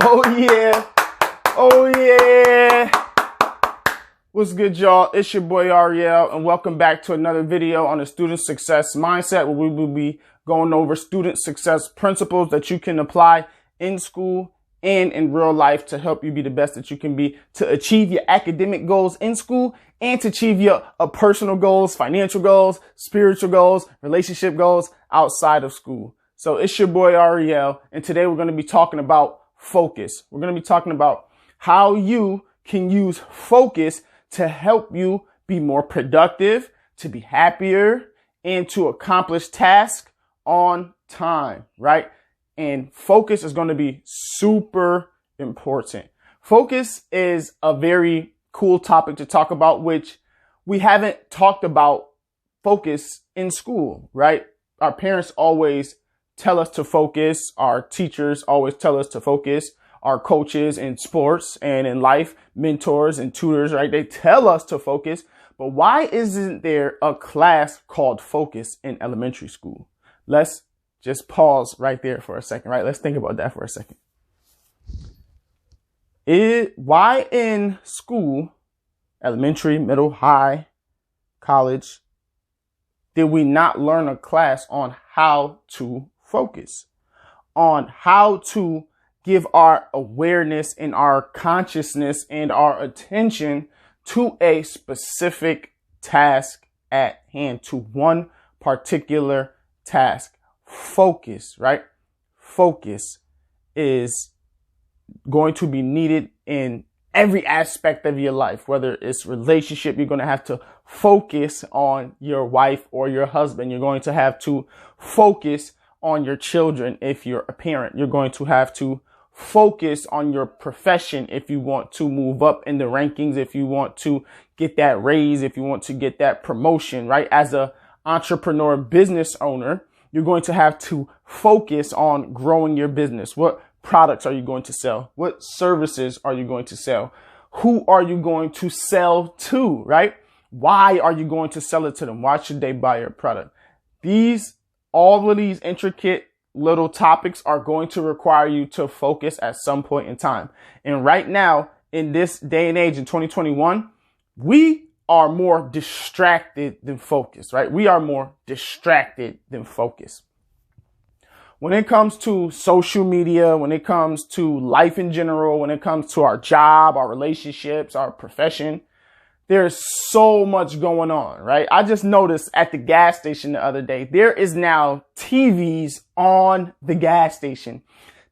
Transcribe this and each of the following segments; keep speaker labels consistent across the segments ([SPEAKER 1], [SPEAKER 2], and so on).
[SPEAKER 1] Oh yeah. Oh yeah. What's good, y'all? It's your boy Ariel, and welcome back to another video on the student success mindset, where we will be going over student success principles that you can apply in school and in real life to help you be the best that you can be, to achieve your academic goals in school and to achieve your personal goals, financial goals, spiritual goals, relationship goals outside of school. So it's your boy Ariel, and today we're going to be talking about focus. We're going to be talking about how you can use focus to help you be more productive, to be happier, and to accomplish tasks on time, right? And focus is going to be super important. Focus is a very cool topic to talk about, which we haven't talked about focus in school, right? Our parents always tell us to focus. Our teachers always tell us to focus. Our coaches in sports and in life, mentors and tutors, right? They tell us to focus. But why isn't there a class called focus in elementary school? Let's just pause right there for a second, right? Let's think about that for a second. Why in school, elementary, middle, high, college, did we not learn a class on how to focus, on how to give our awareness and our consciousness and our attention to a specific task at hand, to one particular task? Focus, right? Focus is going to be needed in every aspect of your life, whether it's relationship. You're going to have to focus on your wife or your husband. You're going to have to focus on your children if you're a parent. You're going to have to focus on your profession if you want to move up in the rankings, if you want to get that raise, if you want to get that promotion, right? As a entrepreneur, business owner, you're going to have to focus on growing your business. What products are you going to sell? What services are you going to sell? Who are you going to sell to, right? Why are you going to sell it to them? Why should they buy your product? All of these intricate little topics are going to require you to focus at some point in time. And right now, in this day and age in 2021, we are more distracted than focused, right? We are more distracted than focused. When it comes to social media, when it comes to life in general, when it comes to our job, our relationships, our profession, there's so much going on, right? I just noticed at the gas station the other day, there is now TVs on the gas station.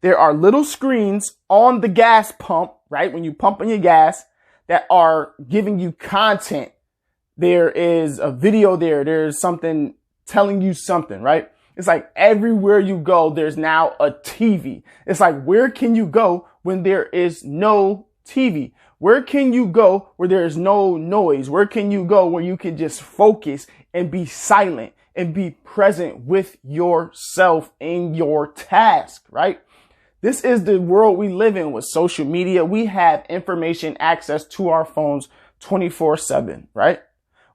[SPEAKER 1] There are little screens on the gas pump, right? When you pump in your gas, that are giving you content. There is a video there. There's something telling you something, right? It's like everywhere you go, there's now a TV. It's like, where can you go when there is no TV? Where can you go where there is no noise? Where can you go where you can just focus and be silent and be present with yourself in your task, right? This is the world we live in with social media. We have information access to our phones 24/7, right?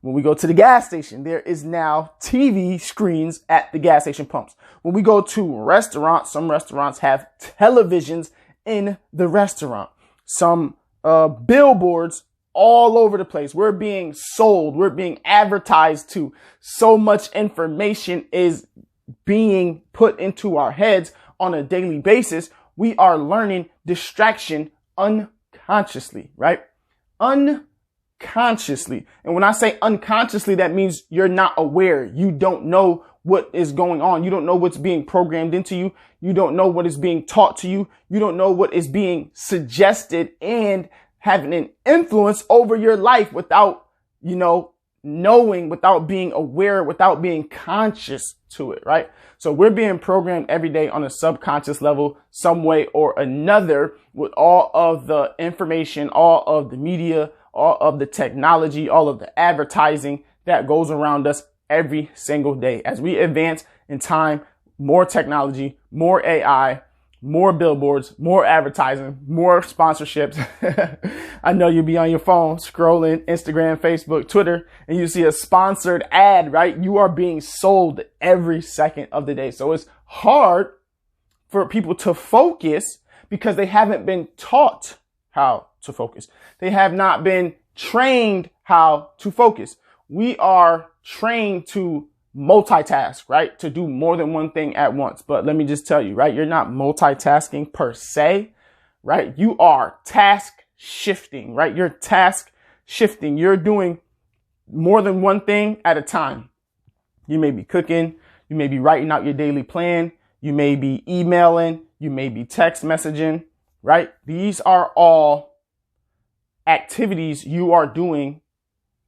[SPEAKER 1] When we go to the gas station, there is now TV screens at the gas station pumps. When we go to restaurants, some restaurants have televisions in the restaurant. Some billboards all over the place. We're being sold. We're being advertised to. So much information is being put into our heads on a daily basis. We are learning distraction unconsciously, right? Unconsciously. And when I say unconsciously, that means you're not aware. You don't know what is going on. You don't know what's being programmed into you. You don't know what is being taught to you. You don't know what is being suggested and having an influence over your life without, knowing, without being aware, without being conscious to it, right? So we're being programmed every day on a subconscious level, some way or another, with all of the information, all of the media, all of the technology, all of the advertising that goes around us every single day. As we advance in time, more technology, more AI, more billboards, more advertising, more sponsorships. I know you'll be on your phone scrolling Instagram, Facebook, Twitter, and you see a sponsored ad, right? You are being sold every second of the day. So it's hard for people to focus because they haven't been taught how to focus. They have not been trained how to focus. We are trained to multitask, right? To do more than one thing at once. But let me just tell you, right? You're not multitasking per se, right? You are task shifting, right? You're task shifting. You're doing more than one thing at a time. You may be cooking. You may be writing out your daily plan. You may be emailing. You may be text messaging, right? These are all activities you are doing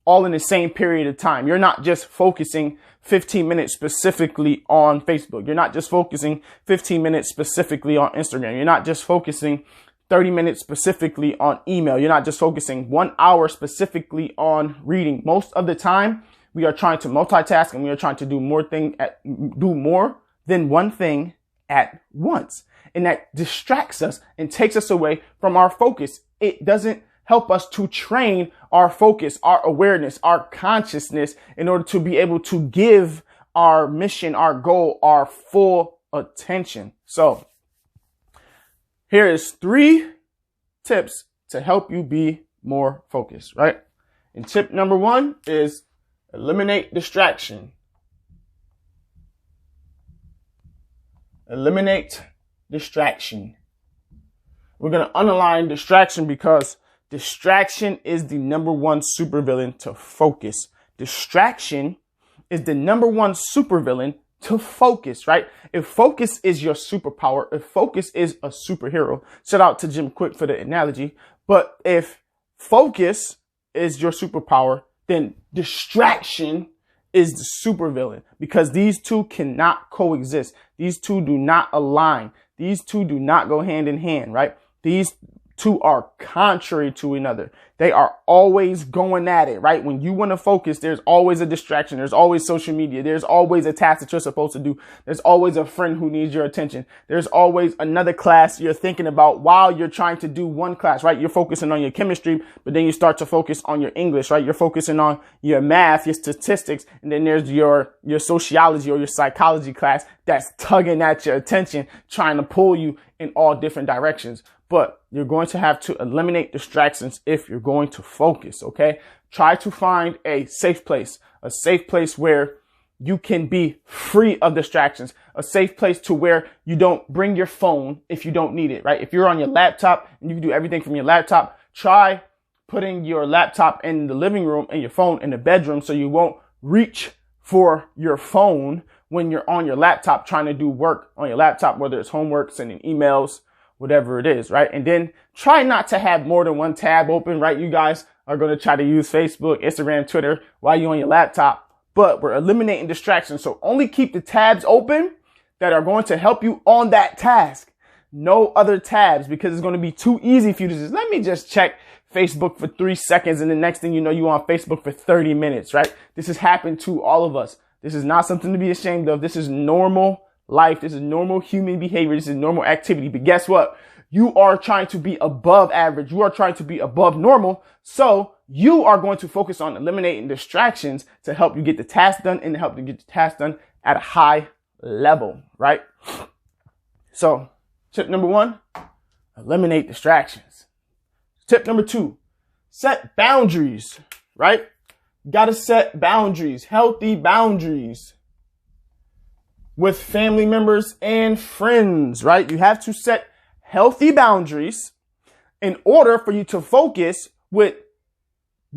[SPEAKER 1] all in the same period of time. You're not just focusing 15 minutes specifically on Facebook. You're not just focusing 15 minutes specifically on Instagram. You're not just focusing 30 minutes specifically on email. You're not just focusing 1 hour specifically on reading. Most of the time, we are trying to multitask and we are trying to do more than one thing at once. And that distracts us and takes us away from our focus. It doesn't help us to train our focus, our awareness, our consciousness in order to be able to give our mission, our goal, our full attention. So here is 3 tips to help you be more focused, right? And tip number 1 is eliminate distraction. Eliminate distraction. We're going to underline distraction because distraction is the number 1 supervillain to focus. Distraction is the number 1 supervillain to focus, right? If focus is your superpower, if focus is a superhero, shout out to Jim Quick for the analogy. But if focus is your superpower, then distraction is the supervillain, because these two cannot coexist. These two do not align. These two do not go hand in hand, right? These two are contrary to another. They are always going at it, right? When you want to focus, there's always a distraction. There's always social media. There's always a task that you're supposed to do. There's always a friend who needs your attention. There's always another class you're thinking about while you're trying to do one class, right? You're focusing on your chemistry, but then you start to focus on your English, right? You're focusing on your math, your statistics, and then there's your sociology or your psychology class that's tugging at your attention, trying to pull you in all different directions. But you're going to have to eliminate distractions if you're going to focus, okay? Try to find a safe place where you can be free of distractions, a safe place to where you don't bring your phone if you don't need it, right? If you're on your laptop and you can do everything from your laptop, try putting your laptop in the living room and your phone in the bedroom so you won't reach for your phone when you're on your laptop trying to do work on your laptop, whether it's homework, sending emails, whatever it is, right? And then try not to have more than one tab open, right? You guys are going to try to use Facebook, Instagram, Twitter while you're on your laptop, but we're eliminating distractions. So only keep the tabs open that are going to help you on that task. No other tabs, because it's going to be too easy for you to just, let me just check Facebook for 3 seconds. And the next thing you know, you're on Facebook for 30 minutes, right? This has happened to all of us. This is not something to be ashamed of. This is normal life. This is normal human behavior. This is normal activity. But guess what? You are trying to be above average. You are trying to be above normal. So you are going to focus on eliminating distractions to help you get the task done and to help you get the task done at a high level, right? So tip number 1, eliminate distractions. Tip number 2, set boundaries, right? Got to set boundaries, healthy boundaries with family members and friends, right? You have to set healthy boundaries in order for you to focus with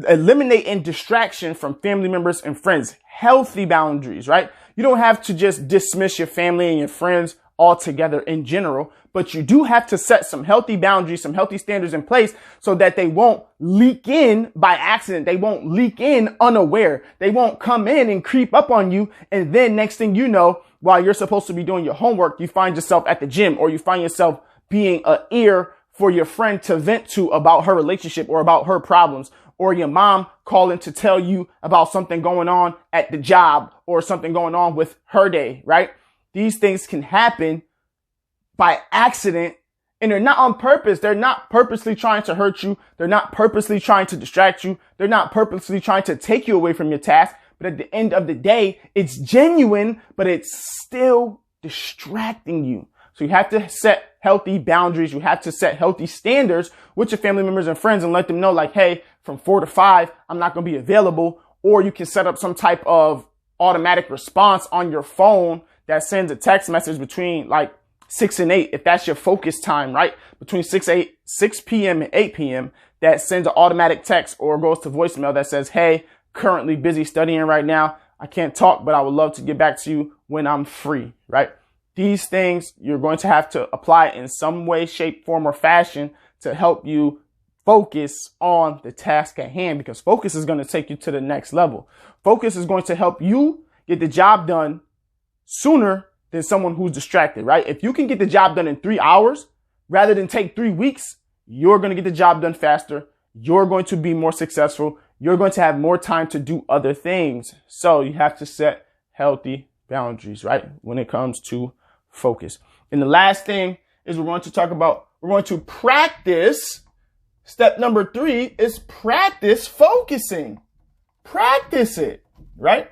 [SPEAKER 1] eliminating distraction from family members and friends. Healthy boundaries, right? You don't have to just dismiss your family and your friends altogether in general, but you do have to set some healthy boundaries, some healthy standards in place so that they won't leak in by accident. They won't leak in unaware. They won't come in and creep up on you. And then next thing you know, while you're supposed to be doing your homework, you find yourself at the gym, or you find yourself being an ear for your friend to vent to about her relationship or about her problems, or your mom calling to tell you about something going on at the job or something going on with her day, right? These things can happen by accident, and they're not on purpose. They're not purposely trying to hurt you. They're not purposely trying to distract you. They're not purposely trying to take you away from your task. But at the end of the day, it's genuine, but it's still distracting you. So So you have to set healthy boundaries. You have to set healthy standards with your family members and friends and let them know like, hey, from 4 to 5, I'm not going to be available. Or you can set up some type of automatic response on your phone that sends a text message between like 6 and 8, if that's your focus time, right? Between 6 p.m. and 8 p.m. that sends an automatic text or goes to voicemail that says, hey, currently busy studying right now. I can't talk, but I would love to get back to you when I'm free, right? These things you're going to have to apply in some way, shape, form, or fashion to help you focus on the task at hand, because focus is going to take you to the next level. Focus is going to help you get the job done sooner than someone who's distracted, right? If you can get the job done in 3 hours rather than take 3 weeks, you're going to get the job done faster. You're going to be more successful. You're going to have more time to do other things. So you have to set healthy boundaries, right? When it comes to focus. And the last thing is we're going to practice. Step number 3 is practice focusing. Practice it, right?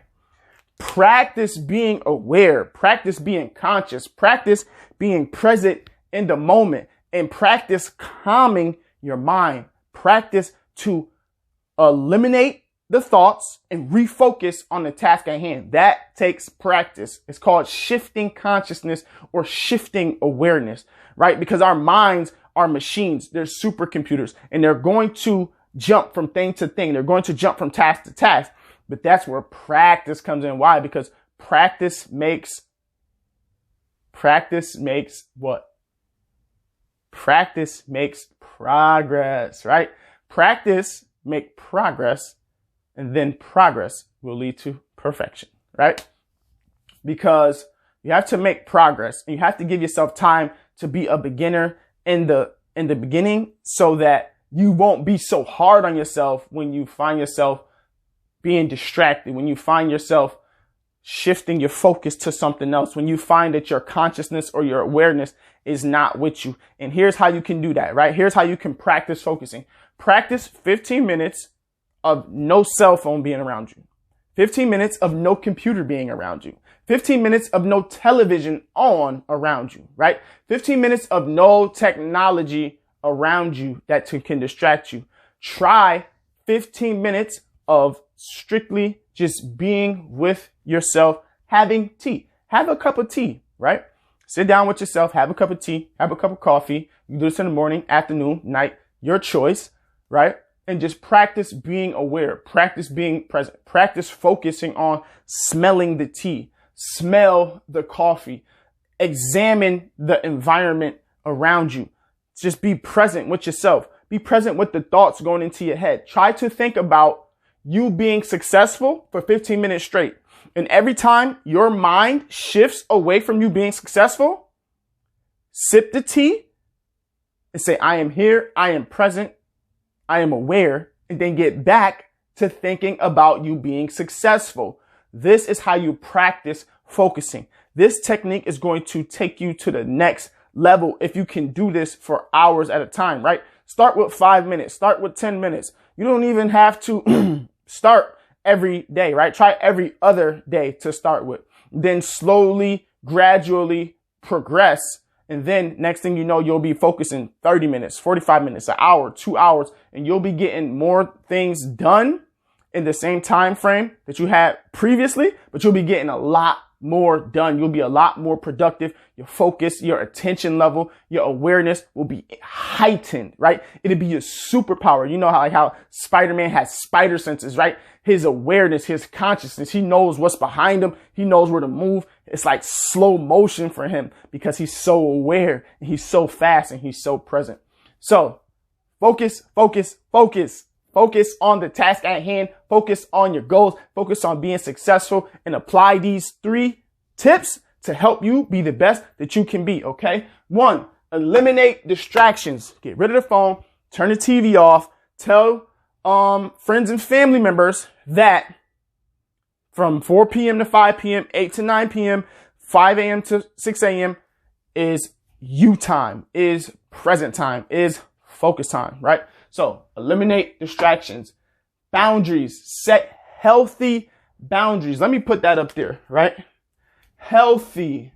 [SPEAKER 1] Practice being aware, practice being conscious, practice being present in the moment, and practice calming your mind. Practice to eliminate the thoughts and refocus on the task at hand. That takes practice. It's called shifting consciousness or shifting awareness, right? Because our minds are machines. They're supercomputers, and they're going to jump from thing to thing. They're going to jump from task to task. But that's where practice comes in. Why? Because practice makes what? Practice makes progress, right? Practice make progress, and then progress will lead to perfection, right? Because you have to make progress, and you have to give yourself time to be a beginner in the beginning, so that you won't be so hard on yourself when you find yourself being distracted, when you find yourself shifting your focus to something else, when you find that your consciousness or your awareness is not with you. And here's how you can do that, right? Here's how you can practice focusing. Practice 15 minutes of no cell phone being around you. 15 minutes of no computer being around you. 15 minutes of no television on around you, right? 15 minutes of no technology around you that can distract you. Try 15 minutes of strictly just being with yourself, having tea. Have a cup of tea, right? Sit down with yourself, have a cup of tea, have a cup of coffee. You do this in the morning, afternoon, night, your choice, right? And just practice being aware, practice being present, practice focusing on smelling the tea, smell the coffee, examine the environment around you. Just be present with yourself. Be present with the thoughts going into your head. Try to think about you being successful for 15 minutes straight. And every time your mind shifts away from you being successful, sip the tea and say, I am here, I am present, I am aware, and then get back to thinking about you being successful. This is how you practice focusing. This technique is going to take you to the next level if you can do this for hours at a time, right? Start with 5 minutes, start with 10 minutes. You don't even have to start every day, right? Try every other day to start with. Then slowly, gradually progress. And then next thing you know, you'll be focusing 30 minutes, 45 minutes, an hour, 2 hours, and you'll be getting more things done in the same time frame that you had previously, but you'll be getting a lot more done. You'll be a lot more productive. Your focus, your attention level, your awareness will be heightened, right? It'll be your superpower. You know how Spider-Man has spider senses, right? His awareness, his consciousness, he knows what's behind him. He knows where to move. It's like slow motion for him because he's so aware and he's so fast and he's so present. So focus, focus, focus. Focus on the task at hand. Focus on your goals. Focus on being successful and apply these 3 tips to help you be the best that you can be. Okay. 1, eliminate distractions. Get rid of the phone. Turn the TV off. Tell friends and family members that from 4 p.m. to 5 p.m., 8 to 9 p.m., 5 a.m. to 6 a.m. is you time, is present time, is focus time, right? So eliminate distractions, boundaries, set healthy boundaries. Let me put that up there, right? Healthy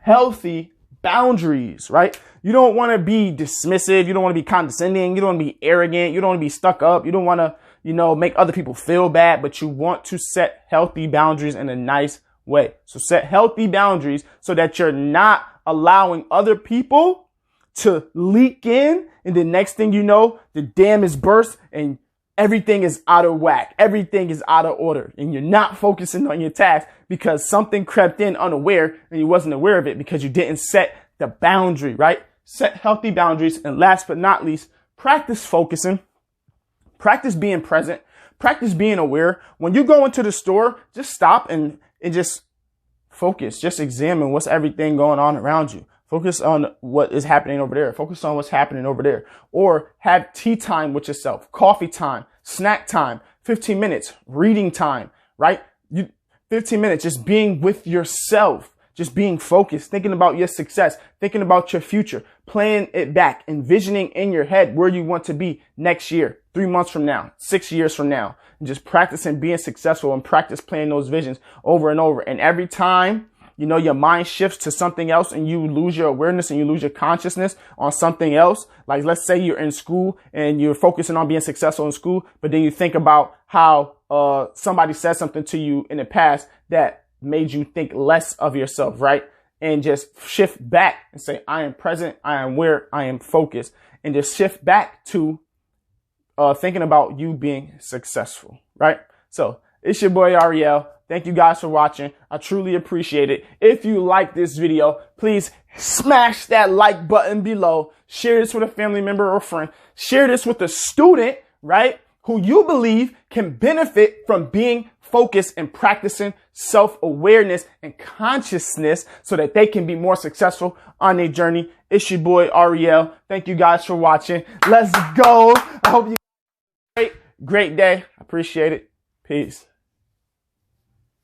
[SPEAKER 1] healthy boundaries, right? You don't want to be dismissive. You don't want to be condescending. You don't want to be arrogant. You don't want to be stuck up. You don't want to, make other people feel bad, but you want to set healthy boundaries in a nice way. So set healthy boundaries so that you're not allowing other people to leak in. And the next thing you know, the dam is burst and everything is out of whack. Everything is out of order and you're not focusing on your task because something crept in unaware and you wasn't aware of it because you didn't set the boundary, right? Set healthy boundaries. And last but not least, practice focusing, practice being present, practice being aware. When you go into the store, just stop and just focus, just examine what's everything going on around you. Focus on what is happening over there. Focus on what's happening over there. Or have tea time with yourself, coffee time, snack time, 15 minutes, reading time, right? 15 minutes, just being with yourself, just being focused, thinking about your success, thinking about your future, playing it back, envisioning in your head where you want to be next year, 3 months from now, 6 years from now, and just practicing being successful and practice playing those visions over and over. And every time, your mind shifts to something else and you lose your awareness and you lose your consciousness on something else. Like, let's say you're in school and you're focusing on being successful in school, but then you think about how somebody said something to you in the past that made you think less of yourself, right? And just shift back and say, I am present, I am aware, I am focused, and just shift back to thinking about you being successful, right? So it's your boy Ariel. Thank you guys for watching. I truly appreciate it. If you like this video, please smash that like button below. Share this with a family member or friend. Share this with a student, right, who you believe can benefit from being focused and practicing self-awareness and consciousness so that they can be more successful on their journey. It's your boy Ariel. Thank you guys for watching. Let's go. I hope you have a great day. I appreciate it. Peace.